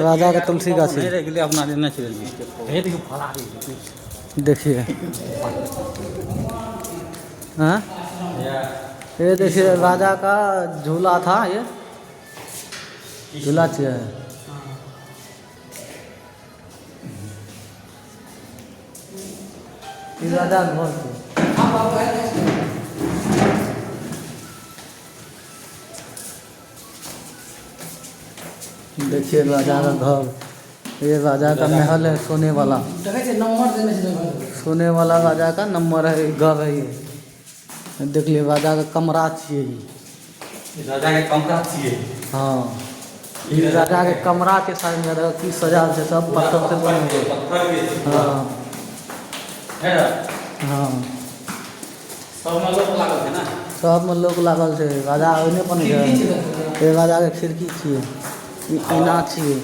राजा का तुलसी गाछी अपना लेना चाहिए। देखिए। हाँ, ये देखिए राजा का झूला था, ये झूला है। ये राजा घर थे। देखिए राजा का घर, ये राजा का महल है, सोने वाला। सोने वाला राजा का नंबर है, घर है ये। देख लिए राजा का कमरा चाहिए, राजा के कमरा चाहिए। हाँ, ये राजा के कमरा के साथ में की सजा से सब पत्थर से बने हुए। हाँ हाँ, सब में लोग लागल थे ना, सब में लोग लागल थे। राजा ओने पर ये राजा के खिड़की छिए, ऐना छिए।